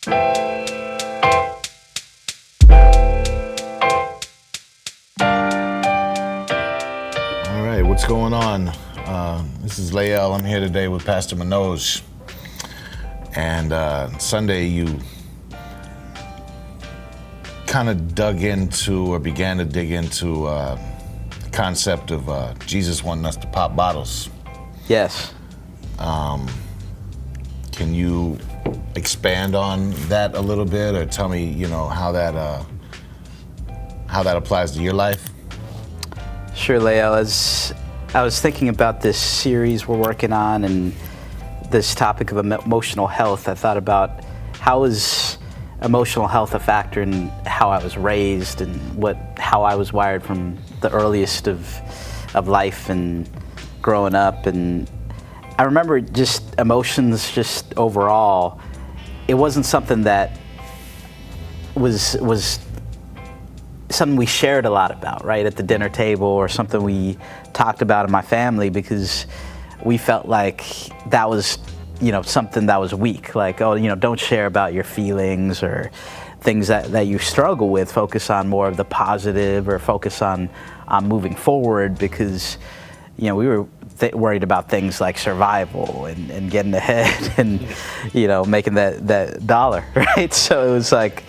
All right, what's going on? This is Lael. I'm here today with Pastor Manoj. And Sunday, you kind of dug into or began to dig into the concept of Jesus wanting us to pop bottles. Yes. Can you expand on that a little bit, or tell me, how that applies to your life? Sure, Lael. As I was thinking about this series we're working on and this topic of emotional health, I thought about how is emotional health a factor in how I was raised and how I was wired from the earliest of life and growing up. And I remember just emotions, just overall, it wasn't something that was something we shared a lot about, right, at the dinner table, or something we talked about in my family, because we felt like that was, something that was weak. Like, don't share about your feelings or things that you struggle with. Focus on more of the positive, or focus on moving forward, because, we were worried about things like survival and getting ahead and, making that dollar, right? So it was like,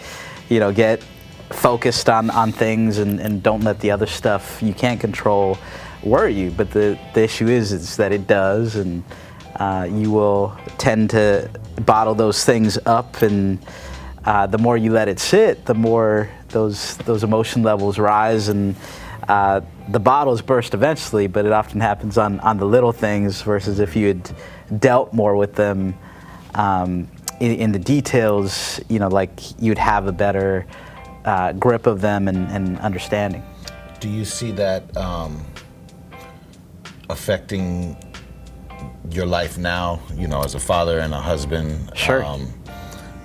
get focused on things and don't let the other stuff you can't control worry you. But the issue is that it does, and you will tend to bottle those things up, and the more you let it sit, the more those emotion levels rise, and the bottles burst eventually. But it often happens on the little things, versus if you had dealt more with them in the details, like you'd have a better grip of them and understanding. Do you see that affecting your life now, as a father and a husband? Sure.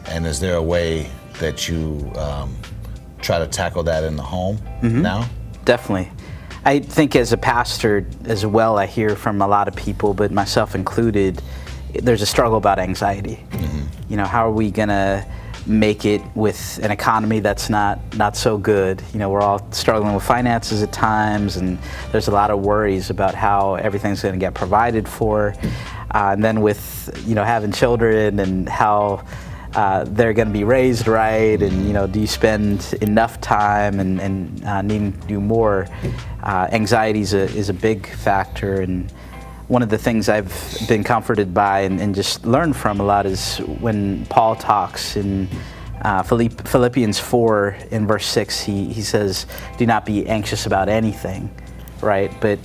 And is there a way that you try to tackle that in the home now? Definitely. I think as a pastor as well, I hear from a lot of people, but myself included, there's a struggle about anxiety. How are we going to make it with an economy that's not so good? We're all struggling with finances at times, and there's a lot of worries about how everything's going to get provided for. And then with, having children and how they're going to be raised right, and, do you spend enough time and needing to do more? Anxiety is a big factor. And one of the things I've been comforted by and just learned from a lot is when Paul talks in Philippians 4 in verse 6, he says, do not be anxious about anything, right? But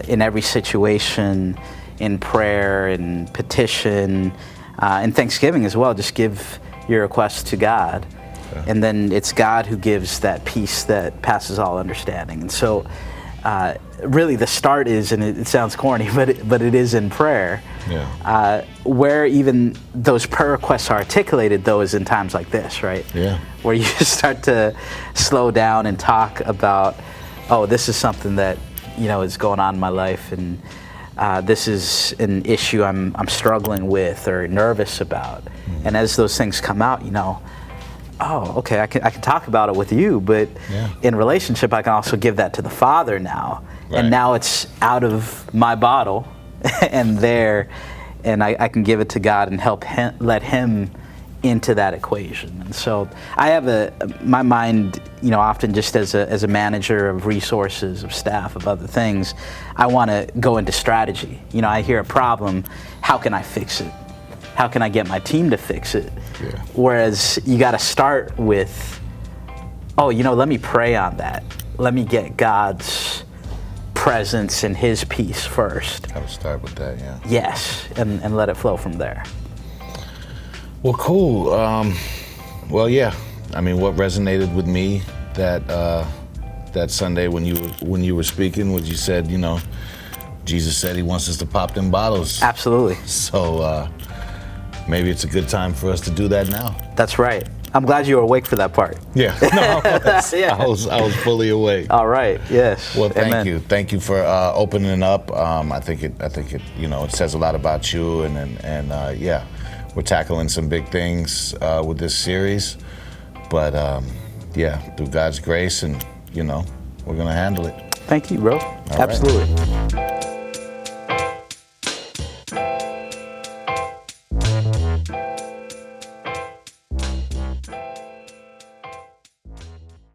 in every situation, in prayer and petition, and thanksgiving as well, just give your requests to God. Okay. And then it's God who gives that peace that passes all understanding. And so really the start is, and it sounds corny, but it is in prayer. Yeah. Where even those prayer requests are articulated, though, is in times like this, right? Yeah. Where you start to slow down and talk about, this is something that, is going on in my life, and this is an issue I'm struggling with or nervous about. And as those things come out, okay, I can talk about it with you, but in relationship, I can also give that to the Father now. Right. And now it's out of my bottle and I can give it to God and help him, let him into that equation. And so I have my mind, often just as a manager of resources, of staff, of other things, I want to go into strategy. I hear a problem, how can I fix it? How can I get my team to fix it? Yeah. Whereas you got to start with, let me pray on that. Let me get God's presence and his peace first. I would start with that, yeah. Yes, and let it flow from there. Well, cool. What resonated with me that Sunday when you were speaking was you said, Jesus said he wants us to pop them bottles. Absolutely. So maybe it's a good time for us to do that now. That's right. I'm glad you were awake for that part. Yeah, no, I was fully awake. All right. Yes. Well, Amen. Thank you for opening up. I think it it says a lot about you, and we're tackling some big things with this series. But yeah, through God's grace, and we're gonna handle it. Thank you, bro. All right. Absolutely.